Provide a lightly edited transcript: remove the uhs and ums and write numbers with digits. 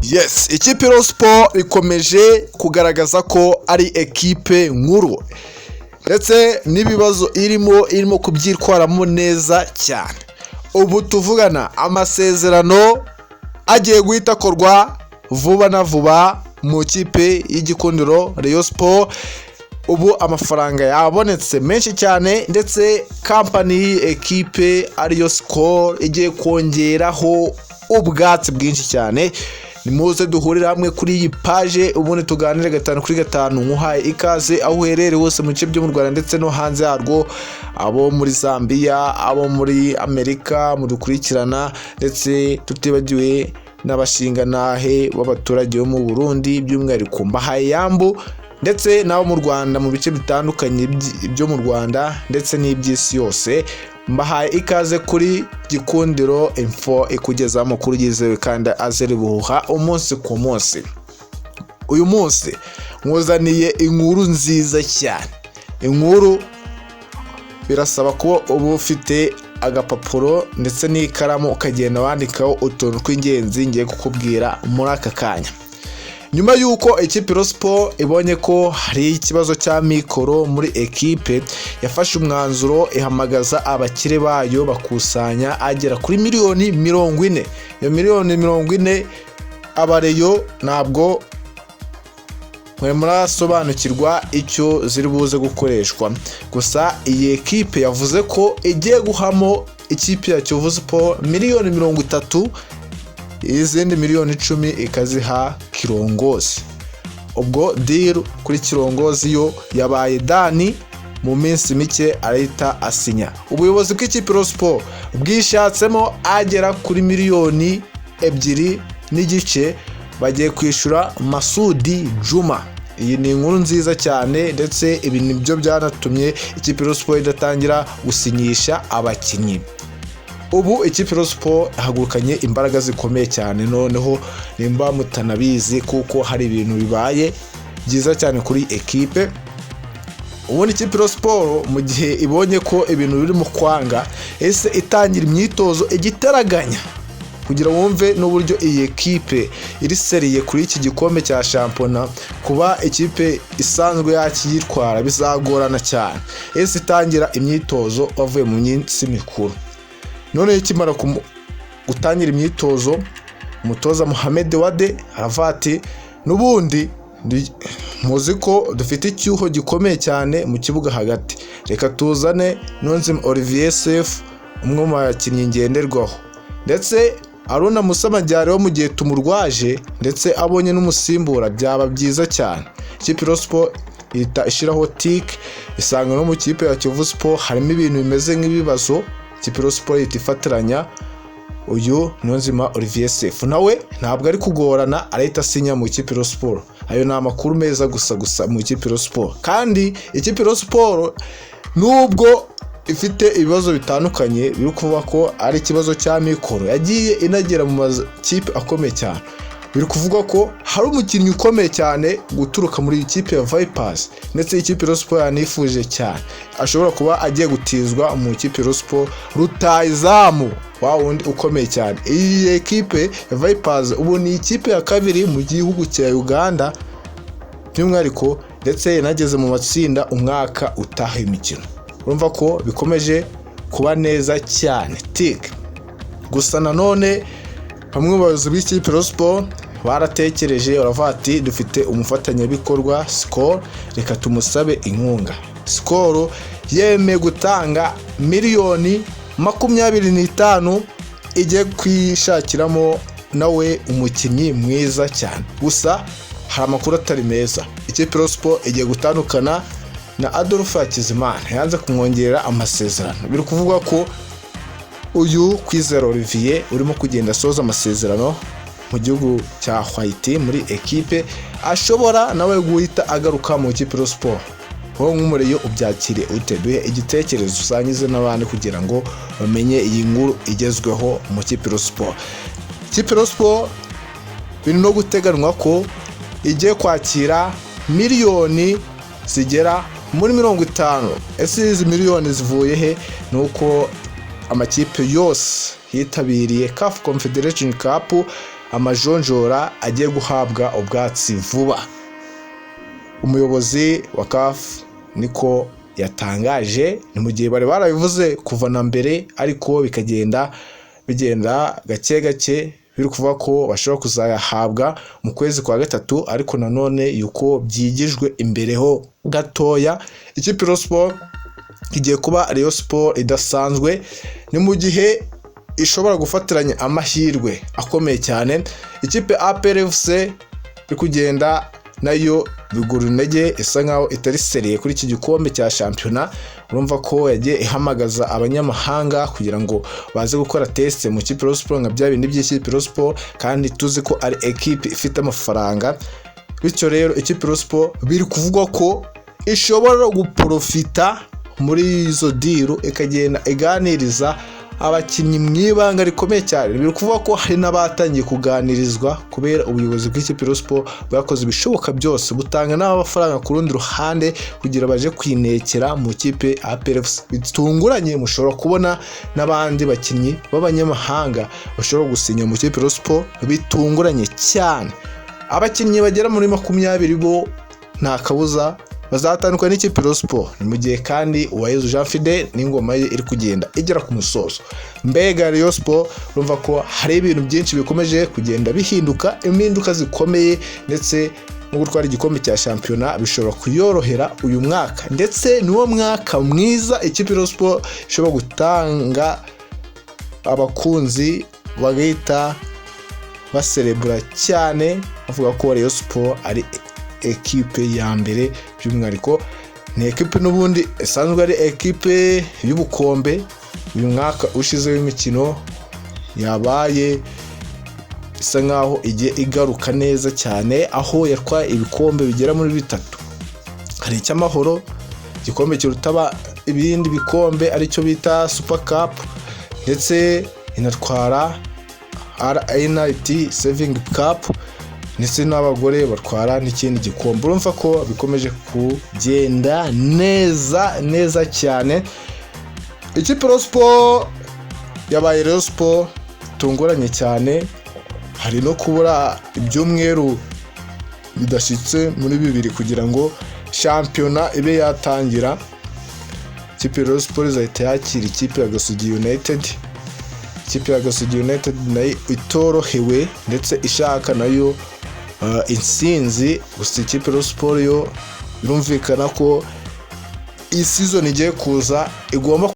Yes, ikipe Rayon Sport ikomeje kugaragaza ko ari ekipe nkuru ndetse n'ibibazo irimo kubyitwaramo neza cyane. Ubu tuvugana amasezerano agiye guhita akorwa vuba na vuba mu kipe y'igikundiro Rayon Sport. Ubu amafaranga yabonetse menshi cyane ndetse kampani ekipe ariyo Skol igiye kongeraho ubwatsi bwinshi cyane. Nimuze duhurira hamwe kuri iyi page ubundi tuganire 5 kuri 5 nkuhaye ikaze aho uherereye hose mu bice byo mu Rwanda ndetse no hanze yarwo, abo muri Zambia, abo muri Amerika mudukurikirana, ndetse tutibagiwe n'abashinganahe b'abaturage bo mu Burundi by'umwihariko mbahaye yambu, ndetse nabo mu Rwanda mu bice bitandukanye byo mu Rwanda ndetse n'iby'isi yose. Mbahaye ikaze kuri Gikundiro Info ikugeza amakuru yizewe kandi azira ibihuha umunsi ku munsi. Uyu munsi mwuzaniye inkuru nziza cyane. Inkuru birasaba kuba uba ufite agapapuro ndetse n'ikaramu ukagenda wandikaho utuntu tw'ingenzi ngiye kukubwira muri aka kanya. Nyuma yuko ikipe Rayon Sport ibonye ko hari ikibazo cya mikoro muri ekipe, yafashe umwanzuro ihamagaza abakire bayo bakusanya agera kuri miliyoni 40. Iyo miliyoni 40 abareyo ntabwo murasobanukirwa icyo ziri buze gukoreshwa. Gusa iyi ekipe yavuze ko igiye guhamo ikipe ya Kiyovu Sport miliyoni 30, izindi miliyoni 10 ikaziha Kirongozi. Ubwo deal kuri Kirongozi yo yabaye dani mu minsi mike arahita asinya. Ubuyobozi bw'ikipe Rayon Sport bwishatsemo agera kuri miliyoni 2.5 bagiye kwishura Masudi Juma. Iyi ni inkuru nziza cyane ndetse ibi nibyo byanatumye ikipe Rayon Sport idatangira gusinyisha abakinnyi. Ubu ikipe Rayon Sport ihagurukanye imbaraga zikomeye cyane, noneho nimba mutanabizi kuko hari ibintu bibaye byiza cyane kuri ekipe. Ubundi ikipe Rayon Sport mu gihe ibonye ko ibintu biri mu kwanga, ese itangira imyitozo igitaraganya kugira wumve n'uburyo iyi ekipe iri seriye kuri iki gikombe cya shampiyona. Kuba ikipe isanzwe yakiyitwara bizagorana cyane. Ese itangira imyitozo bavuye mu minsi mikuru. None ikimara gutangira imyitozo, umutoza Mohamed Wade aravati nubundi muzi ko dufite icyuho gikomeye cyane mu kibuga hagati, reka tuzane Nonzima Olivier Sef umwe mu bakinnyi ngenderwaho, ndetse Aruna Musamajyare wo mu gihe tumurwaje ndetse abonye n'umusimbura byaba byiza cyane. Ikipe Rayon Sport ihita ishiraho tik isanga no mu kipe ya Kiyovu Sport harimo ibintu bimeze nk'ibibazo. Ikipe Rayon Sport ihita ifatiranya uyu Nonzima Olivier Sef, nawe ntabwo ari kugorana arahita asinya mu ikipe Rayon Sport. Ayo ni amakuru meza gusa mu ikipe Rayon Sport. Kandi ikipe Rayon Sport nubwo ifite ibibazo bitandukanye biri kuvuga ko ari ikibazo cya mikoro, yagiye inagera mu makipe akomeye cyane. Biri kuvuga ko hari umukinnyi ukomeye cyane guturuka muri ikipe ya Vipers, ndetse ikipe Rayon Sport yanifuje cyane ashobora kuba agiye gutizwa mu ikipe Rayon Sport, rutahizamu wa wundi ukomeye cyane. Iyi ekipe ya Vipers ubu ni ikipe ya kabiri mu gihugu cya Uganda by'umwihariko, ndetse yanageze mu matsinda umwaka utaha imikino. Urumva ko bikomeje kuba neza cyane tik. Gusa nanone bamwe mu bayobozi b'ikipe Rayon Sport baratekereje baravati dufite umufatanyabikorwa Skol, reka tumusabe inkunga. Skol yemeye gutanga miliyoni 25 igiye kwishakiramo nawe umukinnyi mwiza cyane. Gusa hari amakuru atari meza. Ikipe Rayon Sport igiye gutandukana na Adolphe Hakizimana, yanze kumwongerera amasezerano. Biri kuvuga ko uyu Kwizera Olivier urimo kugenda asoza amasezerano mu gihugu cya Haiti muri ekipe ashobora nawe guhita agaruka mu ikipe Rayon Sport. Wowe nk'umureyo ubyakire ute? Duhe igitekerezo usangize n'abandi kugira ngo bamenye iyi nkuru igezweho mu ikipe Rayon Sport. Ikipe Rayon Sport biri no guteganwa ko igiye kwakira miliyoni zigera muri 50. Ese izi miliyoni zivuye he? Nuko amakipe yose yitabiriye CAF Confederation Cup amajonjora agiye guhabwa ubwatsi vuba. Umuyobozi wa CAF niko yatangaje, ni mu gihe bari barabivuze kuva na mbere, ariko bigenda gake gake, biri kuvuga ko bashobora kuzayahabwa mu kwezi kwa gatatu, ariko nanone yuko byigijwe imbereho gatoya. Ikipe Rayon Sport igiye kuba Rayon Sport idasanzwe, ni mu gihe ishobora gufatiranya amahirwe akomeye cyane. Ikipe APR FC iri kugenda nayo bigura intege, isa nkaho itari seriye kuri iki gikombe cya shampiyona. Urumva ko yagiye ihamagaza abanyamahanga kugira ngo baze gukora test mu kipe Rayon Sport nka bya bindi by'ikipe Rayon Sport, kandi tuzi ko ari equipe ifite amafaranga. Bityo rero ikipe Rayon Sport biri kuvugwa ko ishobora guprofita muri izo diru, ikagenda iganiriza abakinnyi mu ibanga rikomeye cyane. Biri kuvuga ko hari n'abatangiye kuganirizwa kubera ubuyobozi bw'ikipe Rayon Sport bwakoze ibishoboka byose butanga n'amafaranga ku rundi ruhande kugira baje kwinekera mu kipe APR FC. Bitunguranye mushobora kubona n'abandi bakinnyi b'abanyamahanga bashobora gusinya mu kipe Rayon Sport, bitunguranye cyane. Abakinnyi bagera muri 20 bo nta kabuza bazatandukana n'ikipe Rayon Sport, ni mu gihe kandi Uwayezu Jean Fidel n'ingoma ye iri kugenda igera ku musozo. Mbega Rayon Sport urumva ko hari ibintu byinshi bikomeje kugenda bihinduka, impinduka zikomeye, ndetse no gutwara igikombe cya shampiyona bishobora kuyorohera uyu mwaka, ndetse n'uwo mwaka mwiza ikipe Rayon Sport ishobora gutanga abakunzi bagahita baserebura cyane, bavuga ko Rayon Sport ari ekipe ya mbere. By'umwihariko ni ekipe n'ubundi isanzwe ari ekipe y'ubukombe. Uyu mwaka ushize w'imikino yabaye isa nkaho igiye igaruka neza cyane, aho yatwaye ibikombe bigera muri 3. Hari icy'amahoro, igikombe kirutaba ibindi bikombe aricyo bita Super Cup, ndetse inatwara RNIT Saving Cup, ndetse n'abagore batwara n'ikindi gikombe. Urumva ko bikomeje kugenda neza cyane. Ikipe Rayon Sport yabaye Rayon Sport tunguranye cyane, hari no kubura ibyumweru bidashitse muri 2 kugira ngo shampiyona ibe yatangira. Ikipe Rayon Sport izahita yakira ikipe ya Gasogi United. Ikipe ya Gasogi United nayo itorohewe ndetse ishaka nayo intsinzi. Gusa ikipe Rayon Sport yo birumvikana ko iyi season igiye kuza igomba